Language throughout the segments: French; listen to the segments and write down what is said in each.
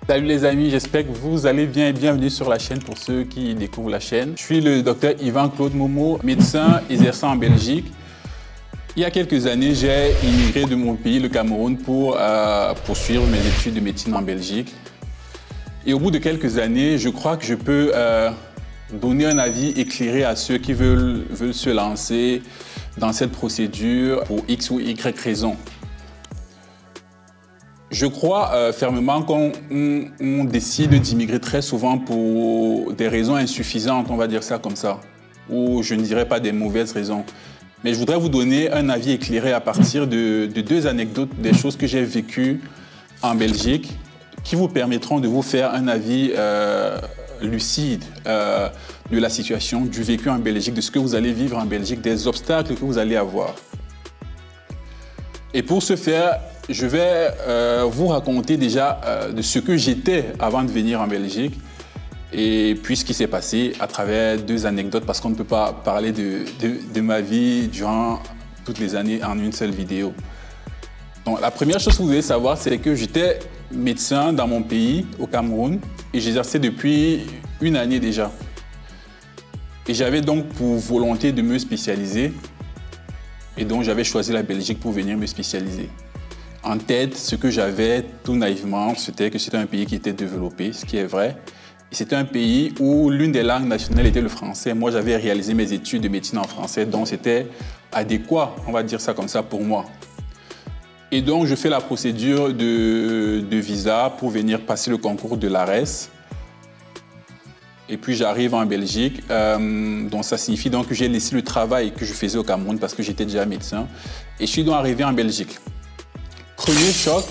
Salut les amis, j'espère que vous allez bien et bienvenue sur la chaîne pour ceux qui découvrent la chaîne. Je suis le docteur Yvan-Claude Momo, médecin exerçant en Belgique. Il y a quelques années, j'ai immigré de mon pays, le Cameroun, pour poursuivre mes études de médecine en Belgique. Et au bout de quelques années, je crois que je peux donner un avis éclairé à ceux qui veulent se lancer dans cette procédure pour X ou Y raison. Je crois fermement qu'on décide d'immigrer très souvent pour des raisons insuffisantes, on va dire ça comme ça, ou je ne dirais pas des mauvaises raisons. Mais je voudrais vous donner un avis éclairé à partir de deux anecdotes, des choses que j'ai vécues en Belgique, qui vous permettront de vous faire un avis lucide de la situation, du vécu en Belgique, de ce que vous allez vivre en Belgique, des obstacles que vous allez avoir. Et pour ce faire, je vais vous raconter déjà de ce que j'étais avant de venir en Belgique et puis ce qui s'est passé à travers deux anecdotes parce qu'on ne peut pas parler de ma vie durant toutes les années en une seule vidéo. Donc, la première chose que vous devez savoir, c'est que j'étais médecin dans mon pays, au Cameroun, et j'exerçais depuis une année déjà. Et j'avais donc pour volonté de me spécialiser et donc j'avais choisi la Belgique pour venir me spécialiser. En tête, ce que j'avais tout naïvement, c'était que c'était un pays qui était développé, ce qui est vrai. Et c'était un pays où l'une des langues nationales était le français. Moi, j'avais réalisé mes études de médecine en français, donc c'était adéquat, on va dire ça comme ça, pour moi. Et donc, je fais la procédure de visa pour venir passer le concours de l'ARES. Et puis, j'arrive en Belgique. Donc, ça signifie donc que j'ai laissé le travail que je faisais au Cameroun parce que j'étais déjà médecin. Et je suis donc arrivé en Belgique. Premier choc,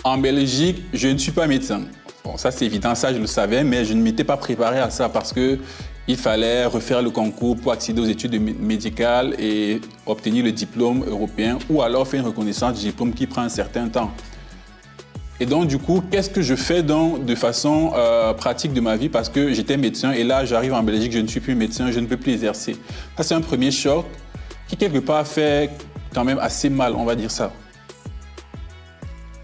en Belgique, je ne suis pas médecin. Bon, ça c'est évident, ça je le savais, mais je ne m'étais pas préparé à ça parce qu'il fallait refaire le concours pour accéder aux études médicales et obtenir le diplôme européen ou alors faire une reconnaissance du diplôme qui prend un certain temps. Et donc du coup, qu'est-ce que je fais donc de façon pratique de ma vie parce que j'étais médecin et là j'arrive en Belgique, je ne suis plus médecin, je ne peux plus exercer. Ça c'est un premier choc qui quelque part fait quand même assez mal, on va dire ça.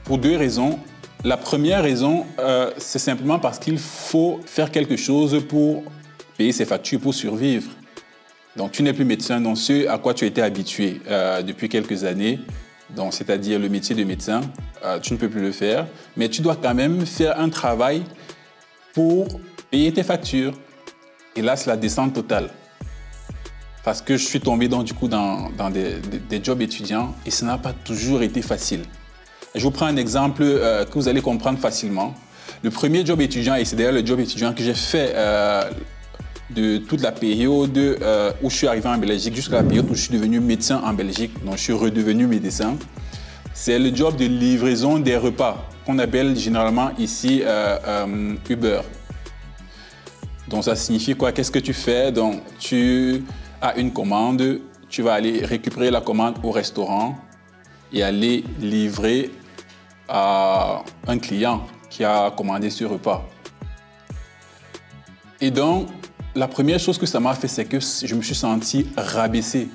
Pour deux raisons. La première raison, c'est simplement parce qu'il faut faire quelque chose pour payer ses factures, pour survivre. Donc, tu n'es plus médecin, donc ce à quoi tu étais habitué depuis quelques années, donc c'est-à-dire le métier de médecin, tu ne peux plus le faire, mais tu dois quand même faire un travail pour payer tes factures. Et là, c'est la descente totale. Parce que je suis tombé donc, du coup, dans des jobs étudiants et ça n'a pas toujours été facile. Je vous prends un exemple que vous allez comprendre facilement. Le premier job étudiant, et c'est d'ailleurs le job étudiant que j'ai fait de toute la période où je suis arrivé en Belgique jusqu'à la période où je suis devenu médecin en Belgique, donc je suis redevenu médecin, c'est le job de livraison des repas qu'on appelle généralement ici Uber. Donc ça signifie quoi? Qu'est-ce que tu fais? Donc tu as une commande, tu vas aller récupérer la commande au restaurant et aller livrer à un client qui a commandé ce repas. Et donc, la première chose que ça m'a fait, c'est que je me suis senti rabaissé.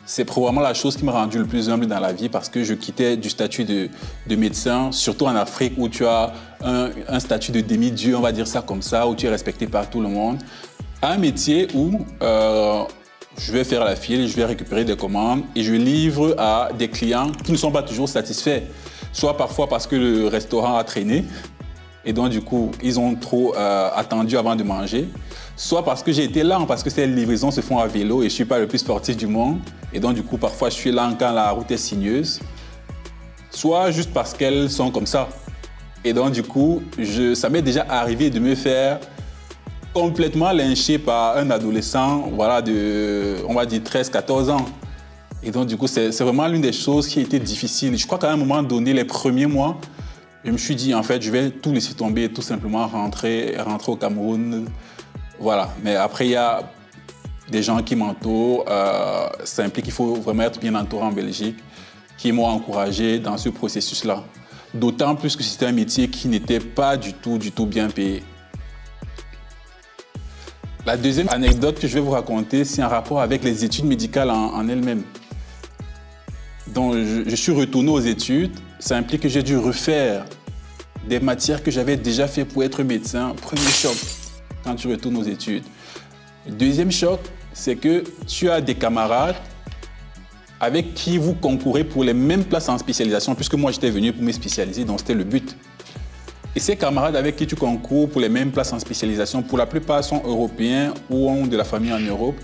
C'est probablement la chose qui m'a rendu le plus humble dans la vie parce que je quittais du statut de médecin, surtout en Afrique où tu as un statut de demi-dieu, on va dire ça comme ça, où tu es respecté par tout le monde, à un métier où je vais faire la file, je vais récupérer des commandes et je livre à des clients qui ne sont pas toujours satisfaits. Soit parfois parce que le restaurant a traîné et donc du coup, ils ont trop attendu avant de manger. Soit parce que j'ai été lent, parce que ces livraisons se font à vélo et je ne suis pas le plus sportif du monde. Et donc du coup, parfois, je suis lent quand la route est sinueuse. Soit juste parce qu'elles sont comme ça. Et donc du coup, ça m'est déjà arrivé de me faire complètement lynché par un adolescent, voilà, on va dire 13-14 ans. Et donc, du coup, c'est vraiment l'une des choses qui a été difficile. Je crois qu'à un moment donné, les premiers mois, je me suis dit, en fait, je vais tout laisser tomber, tout simplement rentrer au Cameroun. Voilà. Mais après, il y a des gens qui m'entourent. Ça implique qu'il faut vraiment être bien entouré en Belgique, qui m'ont encouragé dans ce processus-là. D'autant plus que c'était un métier qui n'était pas du tout bien payé. La deuxième anecdote que je vais vous raconter, c'est en rapport avec les études médicales en elles-mêmes. Donc, je suis retourné aux études. Ça implique que j'ai dû refaire des matières que j'avais déjà fait pour être médecin. Premier choc, quand tu retournes aux études. Deuxième choc, c'est que tu as des camarades avec qui vous concourez pour les mêmes places en spécialisation, puisque moi, j'étais venu pour me spécialiser, donc c'était le but. Et ces camarades avec qui tu concours pour les mêmes places en spécialisation, pour la plupart sont européens ou ont de la famille en Europe.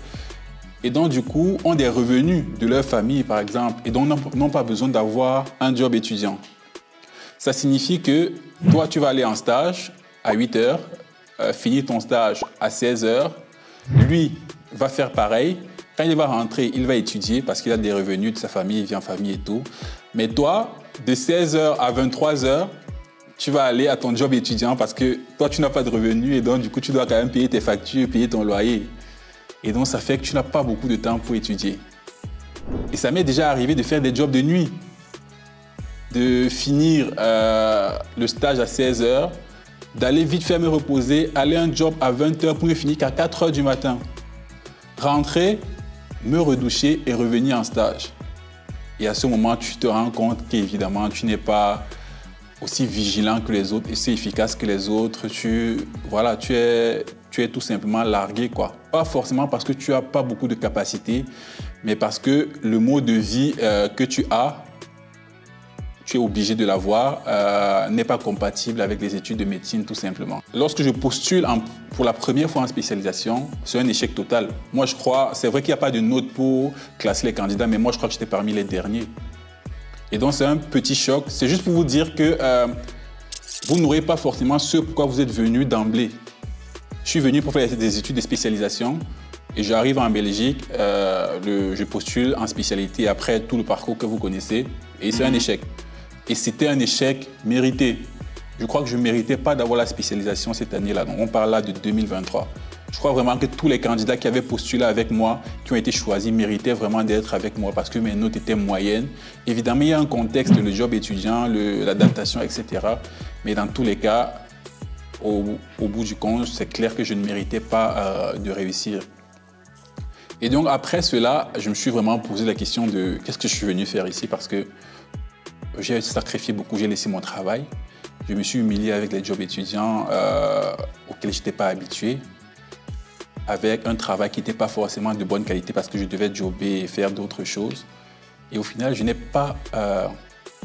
Et donc, du coup, ont des revenus de leur famille, par exemple, et donc n'ont pas besoin d'avoir un job étudiant. Ça signifie que toi, tu vas aller en stage à 8 heures, finir ton stage à 16 heures. Lui va faire pareil. Quand il va rentrer, il va étudier parce qu'il a des revenus de sa famille, il vit en famille et tout. Mais toi, de 16 heures à 23 heures, tu vas aller à ton job étudiant parce que toi, tu n'as pas de revenus et donc, du coup, tu dois quand même payer tes factures, payer ton loyer. Et donc, ça fait que tu n'as pas beaucoup de temps pour étudier. Et ça m'est déjà arrivé de faire des jobs de nuit, de finir le stage à 16 heures, d'aller vite faire me reposer, aller un job à 20 heures pour ne finir qu'à 4 heures du matin. Rentrer, me redoucher et revenir en stage. Et à ce moment, tu te rends compte qu'évidemment, tu n'es pas aussi vigilant que les autres et aussi efficace que les autres. Tu es tout simplement largué, quoi. Pas forcément parce que tu n'as pas beaucoup de capacités, mais parce que le mode de vie que tu as, tu es obligé de l'avoir, n'est pas compatible avec les études de médecine, tout simplement. Lorsque je postule pour la première fois en spécialisation, c'est un échec total. Moi, je crois, c'est vrai qu'il n'y a pas de note pour classer les candidats, mais moi, je crois que j'étais parmi les derniers. Et donc, c'est un petit choc. C'est juste pour vous dire que vous n'aurez pas forcément ce pourquoi vous êtes venu d'emblée. Je suis venu pour faire des études de spécialisation et j'arrive en Belgique, je postule en spécialité après tout le parcours que vous connaissez et c'est un échec. Et c'était un échec mérité. Je crois que je ne méritais pas d'avoir la spécialisation cette année-là. Donc on parle là de 2023. Je crois vraiment que tous les candidats qui avaient postulé avec moi, qui ont été choisis, méritaient vraiment d'être avec moi parce que mes notes étaient moyennes. Évidemment, il y a un contexte, le job étudiant, l'adaptation, etc. Mais dans tous les cas, au bout du compte, c'est clair que je ne méritais pas de réussir. Et donc après cela, je me suis vraiment posé la question de qu'est-ce que je suis venu faire ici parce que j'ai sacrifié beaucoup, j'ai laissé mon travail. Je me suis humilié avec les jobs étudiants auxquels je n'étais pas habitué, avec un travail qui n'était pas forcément de bonne qualité parce que je devais jobber et faire d'autres choses. Et au final, je n'ai pas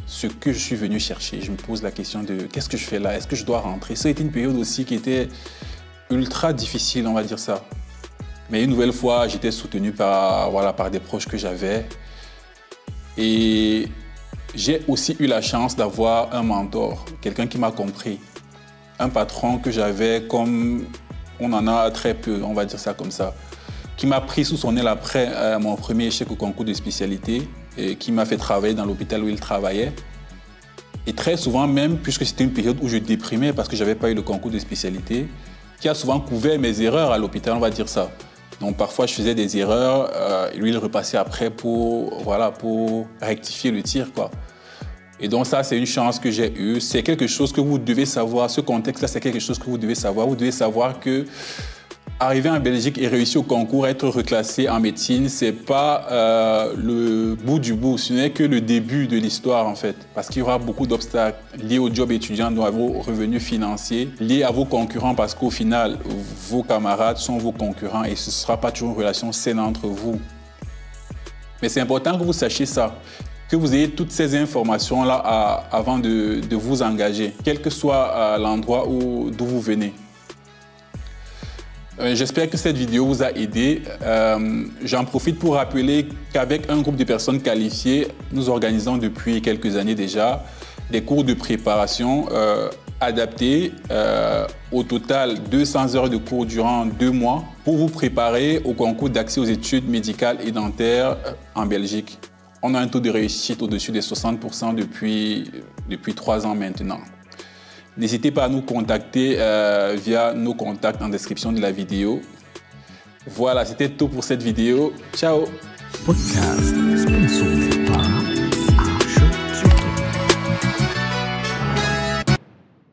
ce que je suis venu chercher. Je me pose la question de qu'est-ce que je fais là? Est-ce que je dois rentrer? Ça a été une période aussi qui était ultra difficile, on va dire ça. Mais une nouvelle fois, j'étais soutenu par des proches que j'avais. Et j'ai aussi eu la chance d'avoir un mentor, quelqu'un qui m'a compris. Un patron que j'avais comme on en a très peu, on va dire ça comme ça, qui m'a pris sous son aile après mon premier échec au concours de spécialité et qui m'a fait travailler dans l'hôpital où il travaillait. Et très souvent même, puisque c'était une période où je déprimais parce que je n'avais pas eu le concours de spécialité, qui a souvent couvert mes erreurs à l'hôpital, on va dire ça. Donc parfois je faisais des erreurs, et lui il repassait après pour rectifier le tir, quoi. Et donc ça, c'est une chance que j'ai eue. C'est quelque chose que vous devez savoir. Ce contexte-là, c'est quelque chose que vous devez savoir. Vous devez savoir que arriver en Belgique et réussir au concours, être reclassé en médecine, c'est pas le bout du bout. Ce n'est que le début de l'histoire, en fait. Parce qu'il y aura beaucoup d'obstacles liés au job étudiant, à vos revenus financiers, liés à vos concurrents, parce qu'au final, vos camarades sont vos concurrents et ce ne sera pas toujours une relation saine entre vous. Mais c'est important que vous sachiez ça, que vous ayez toutes ces informations-là avant de vous engager, quel que soit l'endroit d'où vous venez. J'espère que cette vidéo vous a aidé. J'en profite pour rappeler qu'avec un groupe de personnes qualifiées, nous organisons depuis quelques années déjà des cours de préparation adaptés, au total 200 heures de cours durant 2 mois pour vous préparer au concours d'accès aux études médicales et dentaires en Belgique. On a un taux de réussite au-dessus des 60% depuis 3 ans maintenant. N'hésitez pas à nous contacter via nos contacts en description de la vidéo. Voilà, c'était tout pour cette vidéo. Ciao! Podcast sponsored